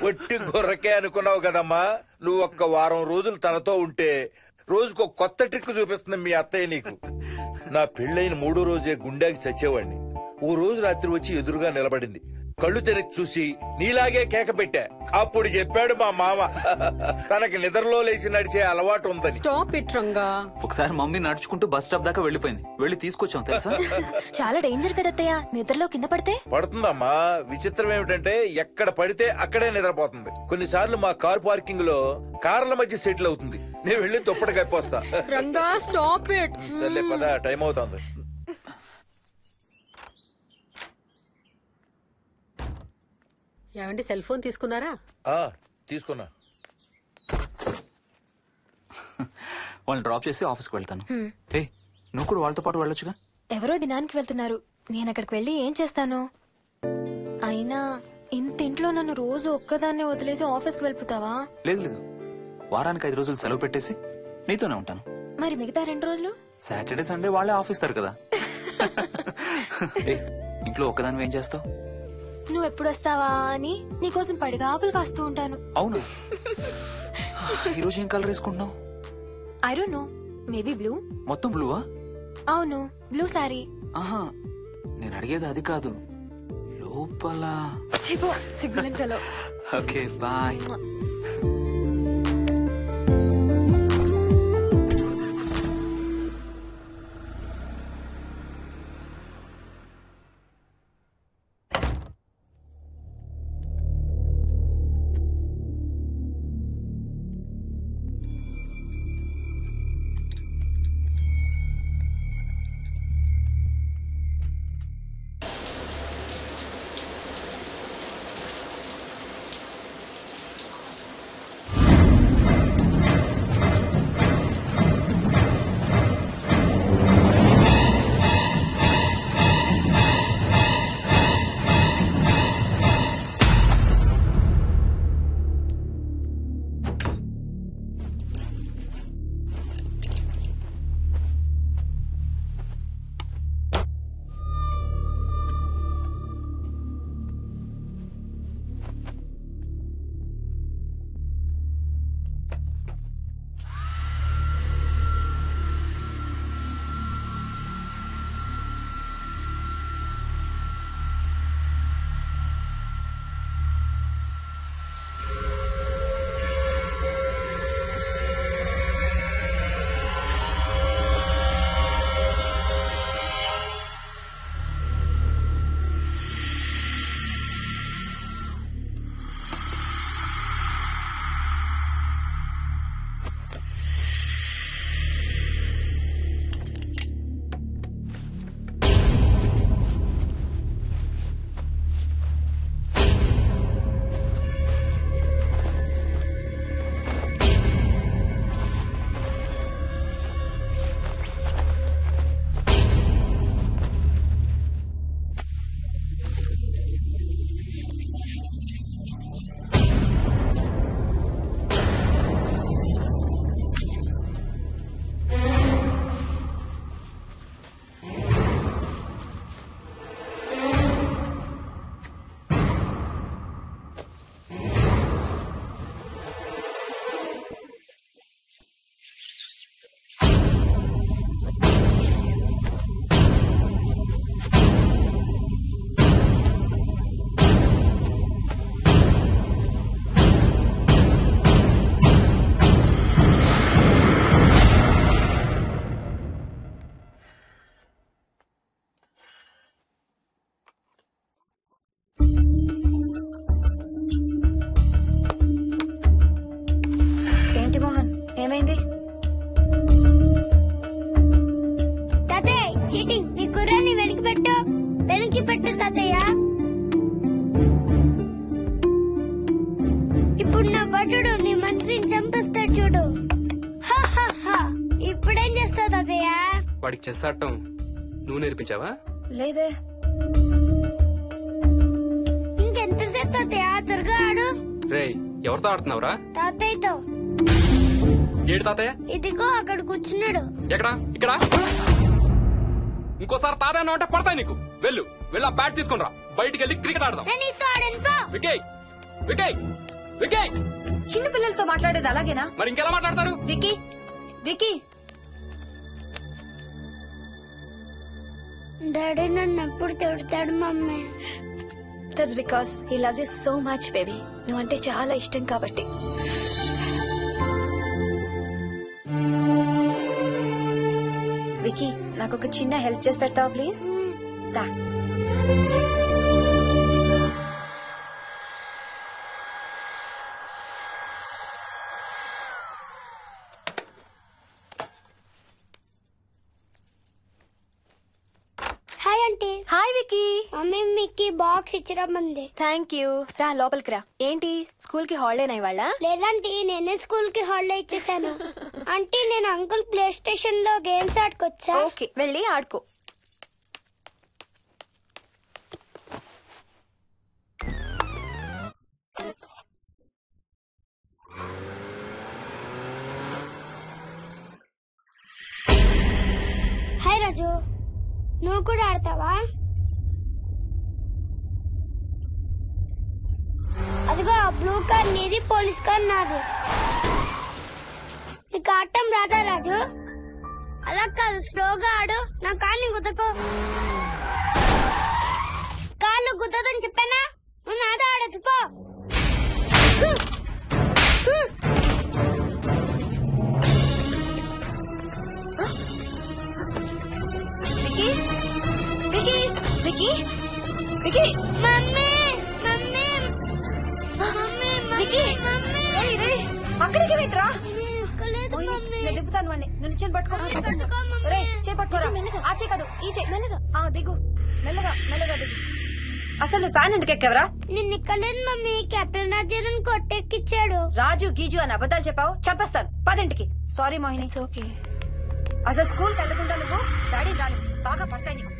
ఒట్టి గొర్రకే అనుకున్నావు కదమ్మా. నువ్వు ఒక్క వారం రోజులు తనతో ఉంటే రోజుకు కొత్త ట్రిక్ చూపిస్తుంది మీ అత్తయ్య నీకు. నా పెళ్ళైన 3వ రోజే గుండెకి చచ్చేవాడిని. ఓ రోజు రాత్రి వచ్చి ఎదురుగా నిలబడింది. కళ్ళు తెరిచి చూసి నీలాగే కేక పెట్టా. అప్పుడు చెప్పాడు మా మామ తనకి నిద్రలో లేచి నడిచే అలవాటు ఉందని. Stop it Ranga. ఒకసారి మమ్మీ నడుచుకుంటూ బస్ స్టాప్ దాకా వెళ్ళిపోయింది. వెళ్ళి తీసుకొచ్చాం తెలుసా. చాలా డేంజర్ కదా అత్తయ్య, నిద్రలో కింద పడితే. పడుతుందమ్మా. విచిత్రం ఏమిటంటే ఎక్కడ పడితే అక్కడే నిద్రపోతుంది. కొన్నిసార్లు మా కార్ పార్కింగ్ లో కార్ల మధ్య సెటిల్ అవుతుంది. నేను వెళ్ళి దుప్పటి కప్పొస్తా. Ranga stop it. సర్లే పద, టైం అవుతుంది. ఏమండి సెల్ ఫోన్ తీసుకున్నారా? తీసుకున్నా. వాళ్ళని డ్రాప్ చేసి ఆఫీస్కి వెళ్తాను. ఏ నువ్వు కూడా వాళ్ళతో పాటు వెళ్ళొచ్చుగా. ఎవరో దినానికి వెళ్తున్నారు, నేను అక్కడికి వెళ్ళి ఏం చేస్తాను? అయినా ఇంత ఇంట్లో నన్ను రోజు ఒక్కదాన్నే వదిలేసి ఆఫీస్కి వెళ్ళిపోతావా? లేదు లేదు, వారానికి 5 రోజులు సెలవు పెట్టేసి నీతోనే ఉంటాను. మరి మిగతా 2 రోజులు? సాటర్డే సండే వాళ్ళే ఆఫీస్ తారు కదా. ఏ ఇంట్లో ఒక్కదాని ఏం చేస్తావు? నువ్వు ఎప్పుడు వస్తావా అని నీకోసం పడిగాపులు కాస్తూ ఉంటాను. అవును. ఈరోజు ఏం కలర్ వేసుకుంటున్నావు? I don't know, maybe blue. మొత్తం బ్లూవా? అవును, బ్లూ సారీ. ఆహా, నేను అడిగేది అది కాదు, లోపల. చెప్పు, సిగ్గులేని ఫెలో. Okay bye. ఏమైంది? తాతయ్య చీటింగ్, నీ కుర్రాన్ని వెనక్కి పెట్టు, వెనక్కి పెట్టు తాతయ్య. ఇప్పుడు నా భటుడు నీ మంత్రిని చంపేస్తాడు చూడు. ఇప్పుడేం చేస్తావు తాతయ్య? వాడికి చెస్ ఆడటం నువ్వు నేర్పించావా? లేదే. ఇంకెంతసేపు తాతయ్య? త్వరగా ఆడు. రేయ్, ఎవరితో ఆడుతున్నావురా? తాతయ్యతో. ఏడు తాతయ్య? ఇదిగో అక్కడ కూర్చున్నాడు. ఎక్కడా? ఇక్కడ. ఇంకోసారి తాతయ్య అంటే పడతాయి నీకు. వెళ్ళు, వెళ్ళి ఆ బ్యాట్ తీసుకుని రా. బయటికి వెళ్ళి క్రికెట్ ఆడదాం. నేను నీతో ఆడను పో. వికయ్ వికయ్ వికయ్ చిన్న పిల్లలతో మాట్లాడేది అలాగేనా? మరి ఇంకెలా మాట్లాడతారు? వికీ వికీ డాడీ నన్ను ఎప్పుడు తిడతాడు mummy. That's because he loves you so much baby. నువ్వంటే చాలా ఇష్టం కాబట్టి. వికీ నాకు ఒక చిన్న హెల్ప్ చేసి పెడతావా ప్లీజ్? దా. Hi aunty. Hi Vicky. Mummy మీకు బాక్స్ ఇచ్చిరమ్మంది. Thank you. రా లోపలికి రా. ఏంటి స్కూల్ కి హాలిడేనా ఇవాళ? లేదంటే నేనే స్కూల్ కి హాలిడే ఇచ్చేసాను. అంటే నేను అంకుల్ ప్లే స్టేషన్ లో గేమ్స్ ఆడుకొచ్చా. ఓకే వెళ్ళి ఆడుకో. హాయ్ రాజు, నువ్వు కూడా ఆడతావా? అదిగో బ్లూ కార్ నీది, పోలీస్ కార్ నాది. నీకు ఆడటం రాదా రాజు? అలా కాదు, స్లోగా ఆడు. నా కార్ని గుద్దకు. కార్ను గుద్దదని చెప్పానా? నువ్వు నాతో ఆడచ్చు పో. Vicky Vicky Vicky Vicky mummy mummy mummy Vicky mummy రేయ్ రేయ్ అక్కడికి వెంట్రా. లేదు మమ్మీ. నేను దిగుతాను వాడిని. నన్ను చేయి పట్టుకో. పట్టుకో మమ్మీ. రేయ్ చేయి పట్టుకోరా. ఆ చేయి కాదు ఈ చేయి. మెల్లగా దిగు. మెల్లగా మెల్లగా దిగు. అసలు నువ్వు ఫ్యాన్ ఎందుకు ఎక్కావరా? నిన్న ఎక్కలేదు మమ్మీ. కెప్టెన్ రాజేరన్ కొట్టెక్కిచ్చాడు. రాజు గీజు అని అబద్ధాలు చెప్పావు, చంపేస్తాను. 10ంటికి. సారీ మోహిని. It's okay. అసలు స్కూల్ వెళ్ళకుండా నువ్వు డాడీ రాను బాగా పడతాయి నీకు.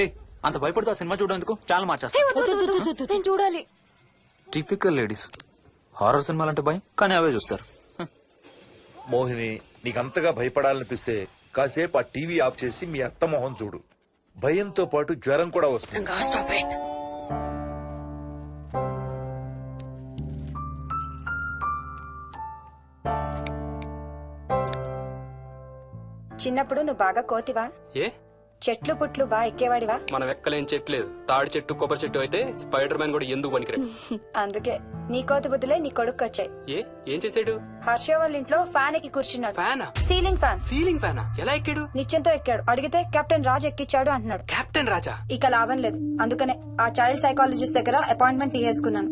ఏ అంత భయపడుతూ ఆ సినిమా చూడేందుకు ఛానల్ మార్చేస్తా. నేను చూడాలి. Typical ladies. హారర్ సినిమాలంటే భయం, కానీ అవే చూస్తారు. మోహిని, నీకంతగా భయపడాలనిపిస్తే కాసేపు ఆ టీవీ ఆఫ్ చేసి మీ అత్త మొహం చూడు. భయంతో పాటు జ్వరం కూడా వస్తుంది. Ranga stop it. చిన్నప్పుడు నువ్వు బాగా కోతివా? ఏ చెట్లు పుట్లు బాగా ఎక్కేవాడివా? మనం ఎక్కలేని చెట్లేదు. తాడి చెట్టు కొబ్బరి చెట్టు అయితే స్పైడర్ మ్యాన్ కూడా ఎందుకు పనికిరాడు. అందుకే నీ కోతి బుద్ధులే నీ కొడుకు వచ్చాయి. ఏం చేసాడు? హర్ష వాళ్ళ ఇంట్లో ఫ్యాన్ ఎక్కి కూర్చున్నాడు. ఫ్యానా? Ceiling fan. సీలింగ్ ఫ్యానా? ఎలా ఎక్కాడు? నిత్యంతో ఎక్కాడు. అడిగితే కెప్టెన్ రాజు ఎక్కిచ్చాడు అంటున్నాడు. కెప్టెన్ రాజా? ఇక లాభం లేదు. అందుకనే ఆ చైల్డ్ సైకాలజిస్ట్ దగ్గర అపాయింట్మెంట్ తీసుకున్నాను.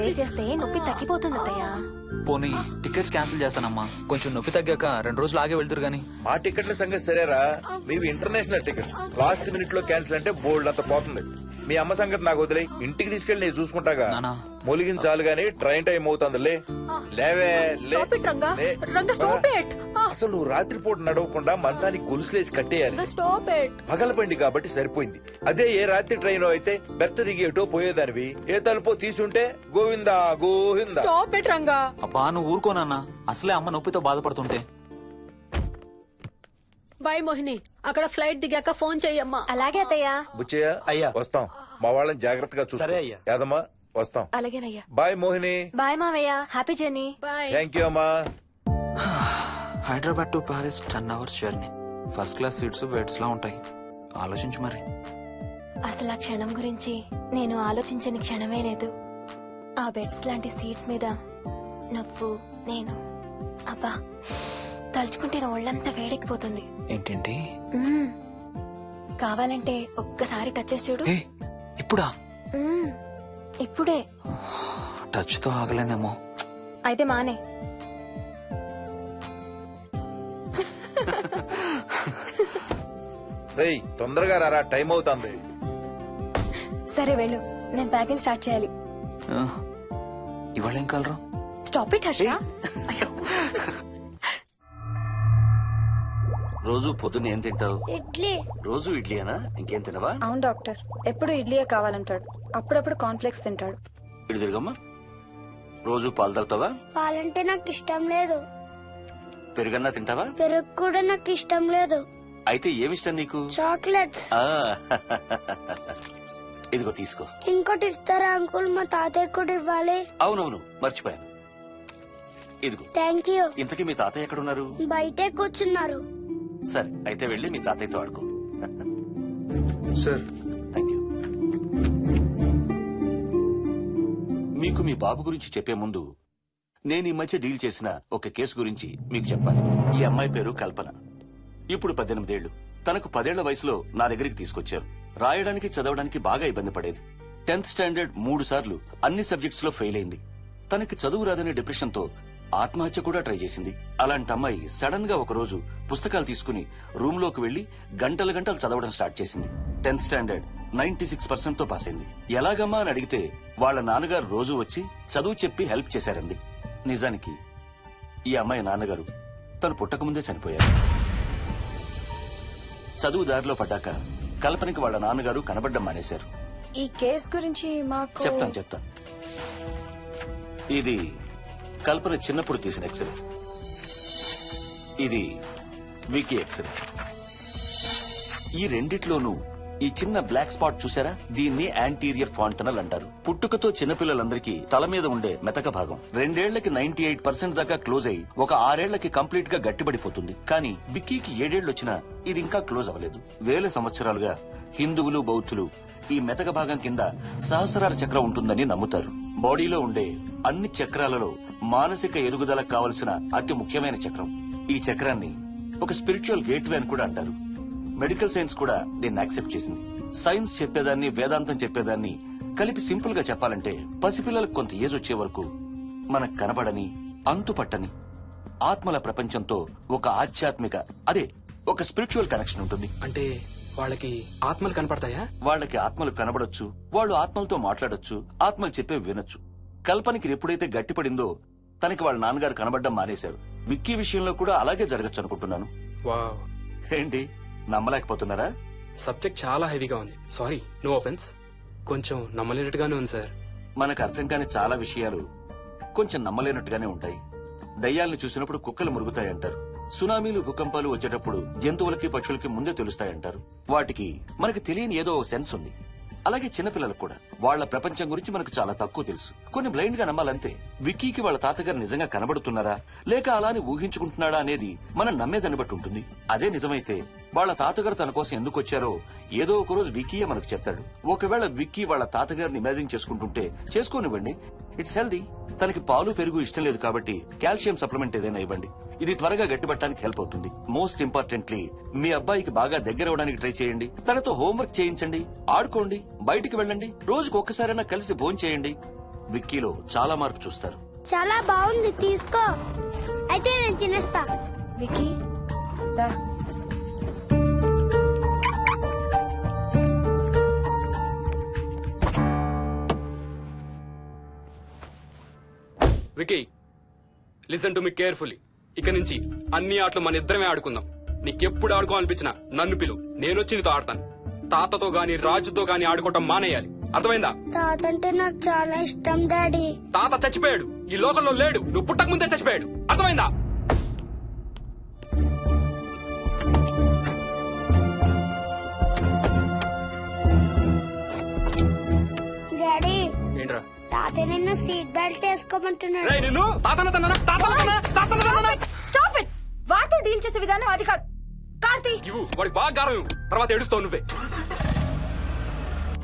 స్ప్రే చేస్తే నొప్పి తగ్గిపోతుంది అత్తయ్య. పోనీ టికెట్స్ క్యాన్సిల్ చేస్తానమ్మా. కొంచెం నొప్పి తగ్గాక 2 రోజులు ఆగే వెళ్తురు గాని. మా టికెట్ల సంగతి సరేరా, మీవి ఇంటర్నేషనల్ టికెట్స్. లాస్ట్ మినిట్ లో క్యాన్సిల్ అంటే బోల్డ్ అంత పోతుంది. మీ అమ్మ సంగతి నాకు వదిలే, ఇంటికి తీసుకెళ్ళి నేను చూసుకుంటాగా. నానా. మొలిగిన చాలు గానీ ట్రైన్ టైం అవుతుంది. లేవే లే. Stop it, Ranga. లే. Ranga, stop it. అసలు నువ్వు రాత్రిపూట నడవకుండా మంచానికి గొలుసులేసి కట్టేయాలి. Stop it. పగలబండి కాబట్టి సరిపోయింది. అదే ఏ రాత్రి ట్రైన్ అయితే బెర్త దిగి ఎటో పోయేదానివి, ఏ తలుపో తీసుంటే గోవిందా గోవిందా. Stop it Ranga. అబ్బా నువ్వు ఊరుకోనన్నా, అసలే అమ్మ నొప్పితో బాధపడుతుంటే. బాయ్ మోహిని, అక్కడ ఫ్లైట్ దిగాక ఫోన్ చెయ్యమ్మా. అలాగే అత్తయ్య. బుచ్చయ్య అయ్యా. వస్తాం. మా వాళ్ళని జాగ్రత్తగా చూసుకో. సరే అయ్యా. యాదమ్మా వస్తాం. అలాగేనయ్యా. బాయ్ మోహిని. బాయ్ మావయ్య, happy journey. Bye. Thank you అమ్మా. Hyderabad to Paris 10 hours journey. First class seats beds లా ఉంటాయి. ఆలోచించు మరి. అసలు ఆ క్షణం గురించి నేను ఆలోచించని క్షణమే లేదు. ఆ బెడ్స్ లాంటి సీట్స్ మీద నువ్వు, నేను, అబ్బా తలుచుకుంటే నా ఒళ్ళంతా వేడెక్కిపోతుంది. ఏంటంటే మ్మ్. కావాలంటే ఒక్కసారి టచ్ చేసి చూడు. ఏ ఇప్పుడా? మ్మ్. ఇప్పుడే. టచ్ తో ఆగలేనేమో. అయితే మానే. రేయ్ తొందరగా రారా, టైం అవుతుంది. సరే వెళ్ళు, నేను ప్యాకింగ్ స్టార్ట్ చేయాలి. ఆ, ఇవాళ ఏం కలరు? Stop it Harsha. అయ్యో. రోజు పొద్దున్న ఏం తింటావు? ఇడ్లీ. రోజు ఇడ్లీనా? ఇంకేం తినవా? అవును డాక్టర్, ఎప్పుడు ఇడ్లీయే కావాలంటాడు. అప్పుడప్పుడు కాన్ఫ్లెక్స్ తింటాడు. ఇటు తిరగమ్మా. రోజు పాలు తాగుతావా? పాలంటే నాకు ఇష్టం లేదు. పెరుగన్నా తింటావా? పెరుగు కూడా నాకు ఇష్టం లేదు. అయితే ఏమిష్టం నీకు? చాక్లెట్స్. ఆ, ఇదిగో తీసుకో. ఇంకోటి ఇస్తారా అంకుల్? మా తాతయ్య కూడా ఇవ్వాలి. అవునవును మర్చిపోయాను. ఇదిగో. Thank you. ఇంతకీ మీ తాతయ్య ఎక్కడున్నారు? బయటే కూర్చున్నారు. సరే అయితే వెళ్ళి మీ తాతయ్యతో ఆడుకో. Sir thank you. మీకు మీ బాబు గురించి చెప్పే ముందు నేను ఈ మధ్య డీల్ చేసిన ఒక కేసు గురించి మీకు చెప్పాలి. ఈ అమ్మాయి పేరు కల్పన. ఇప్పుడు 18 ఏళ్లు. తనకు 10 ఏళ్ల వయసులో నా దగ్గరికి తీసుకొచ్చారు. రాయడానికి చదవడానికి బాగా ఇబ్బంది పడేది. 10th స్టాండర్డ్ 3 సార్లు అన్ని సబ్జెక్ట్స్ లో ఫెయిల్ అయింది. తనకి చదువు రాదనే డిప్రెషన్ తో ఆత్మహత్య కూడా ట్రై చేసింది. అలాంటి అమ్మాయి సడన్ గా ఒక రోజు పుస్తకాలు తీసుకుని రూమ్ లోకి వెళ్లి గంటలు గంటలు చదవడం స్టార్ట్ చేసింది. 10th స్టాండర్డ్ 96% తో పాస్ అయింది. ఎలాగమ్మా అని అడిగితే వాళ్ళ నాన్నగారు రోజు వచ్చి చదువు చెప్పి హెల్ప్ చేశారంది. నిజానికి ఈ అమ్మాయి నాన్నగారు తను పుట్టకముందే చనిపోయారు. చదువు దారిలో పడ్డాక కల్పనకి వాళ్ళ నాన్నగారు కనబడ్డం మానేశారు. ఈ కేస్ గురించి మాకు చెప్తాను. ఇది కల్పన చిన్నప్పుడు తీసిన ఎక్స్రే. ఇది వికీ ఎక్స్రే. ఈ రెండిట్లోనూ ఈ చిన్న బ్లాక్ స్పాట్ చూసారా? దీన్ని యాంటీరియర్ ఫాంటనల్ అంటారు. పుట్టుకతో చిన్నపిల్లలందరికీ తల మీద ఉండే మెతక భాగం 2 ఏళ్లకి 98% దాకా క్లోజ్ అయి ఒక 6 ఏళ్లకి కంప్లీట్ గా గట్టిపడిపోతుంది. కానీ విక్కీకి 7 ఏళ్లు వచ్చినా ఇది ఇంకా క్లోజ్ అవ్వలేదు. వేల సంవత్సరాలుగా హిందువులు, బౌద్ధులు ఈ మెతక భాగం కింద సహస్రార చక్రం ఉంటుందని నమ్ముతారు. బాడీలో ఉండే అన్ని చక్రాలలో మానసిక ఎదుగుదలకు కావలసిన అతి ముఖ్యమైన చక్రం. ఈ చక్రాన్ని ఒక స్పిరిచువల్ గేట్వే అని కూడా అంటారు. మెడికల్ సైన్స్ కూడా దీన్ని యాక్సెప్ట్ చేసింది. సైన్స్ చెప్పేదాన్ని, వేదాంతం చెప్పేదాన్ని కలిపి సింపుల్ గా చెప్పాలంటే పసిపిల్లలకు కొంత ఏజ్ వచ్చే వరకు మనకు కనబడని, అంతుపట్టని ఆత్మల ప్రపంచంతో ఒక ఆధ్యాత్మిక, అదే ఒక స్పిరిచువల్ కనెక్షన్ ఉంటుంది. అంటే వాళ్ళకి ఆత్మలు కనపడతాయా? వాళ్ళకి ఆత్మలు కనబడొచ్చు, వాళ్ళు ఆత్మలతో మాట్లాడొచ్చు, ఆత్మలు చెప్పే వినొచ్చు. కల్పనకి ఎప్పుడైతే గట్టిపడిందో తనకి వాళ్ళ నాన్నగారు కనబడ్డం మానేశారు. విక్కీ విషయంలో కూడా అలాగే జరగచ్చు అనుకుంటున్నాను. వావ్, ఏంటి నమ్మలేకపోతున్నారా? సబ్జెక్ట్ చాలా హెవీగా ఉంది. Sorry, no offence. కొంచెం నమ్మలేనట్టుగానే ఉంది సార్. మనకు అర్థం కాని చాలా విషయాలు కొంచెం నమ్మలేనట్టుగానే ఉంటాయి. దయ్యాలను చూసినప్పుడు కుక్కలు మురుగుతాయంటారు. సునామీలు, భూకంపాలు వచ్చేటప్పుడు జంతువులకి, పక్షులకి ముందే తెలుస్తాయంటారు. వాటికి మనకు తెలియని ఏదో సెన్స్ ఉంది. అలాగే చిన్నపిల్లలకు కూడా వాళ్ల ప్రపంచం గురించి మనకు చాలా తక్కువ తెలుసు. కొన్ని బ్లైండ్ గా నమ్మాలంతే. విక్కీకి వాళ్ళ తాతగారు నిజంగా కనబడుతున్నారా లేక అలానే ఊహించుకుంటున్నాడా అనేది మనం నమ్మేదాన్ని బట్టి ఉంటుంది. అదే నిజమైతే వాళ్ళ తాతగారు తన కోసం ఎందుకు వచ్చారో ఏదో ఒక రోజు విక్కీయే మనకు చెప్తాడు. ఒకవేళ విక్కీ వాళ్ళ తాతగారిని ఇమాజిన్ చేసుకుంటుంటే చేసుకోనివ్వండి, ఇట్స్ హెల్దీ. తనకి పాలు, పెరుగు ఇష్టం లేదు కాబట్టి కాల్షియం సప్లిమెంట్ ఏదైనా ఇవ్వండి. ఇది త్వరగా గట్టిపట్టడానికి హెల్ప్ అవుతుంది. మోస్ట్ ఇంపార్టెంట్లీ మీ అబ్బాయికి బాగా దగ్గర అవడానికి ట్రై చేయండి. తనతో హోంవర్క్ చేయించండి, ఆడుకోండి, బయటికి వెళ్ళండి, రోజుకు ఒక్కసారైనా కలిసి భోంచేయండి. విక్కీలో చాలా మార్పు చూస్తారు. చాలా బాగుంది, తీసుకో. అయితే నేను తినేస్తా. వికీ దా. Vicky listen to me carefully. ఇక నుంచి అన్ని ఆటలు మన ఇద్దరమే ఆడుకుందాం. నీకెప్పుడు ఆడుకోవాలనిపించినా నన్ను పిలు, నేనొచ్చి నీతో ఆడతాను. తాతతో గాని రాజుతో గాని ఆడుకోవటం మానేయాలి, అర్థమైందా? తాత అంటే నాకు చాలా ఇష్టం డాడీ. తాత చచ్చిపోయాడు, ఈ లోకంలో లేడు. నువ్వు పుట్టక ముందే చచ్చిపోయాడు, అర్థమైందా? డాడీ, ఏంట్రా? తాత నిన్ను సీట్ బెల్ట్ వేసుకోమంటున్నాడు. రేయ్ నిన్ను తాతన తన్నానా? తాతన తన్నానా? తాతన తన్నానా? Stop it. వాడితో డీల్ చేసే విధానం అది కాదు. కార్తీ ఇవ్వు, వాడికి బాగా గారం ఇవ్వు, తర్వాత ఏడుస్తావు నువ్వే.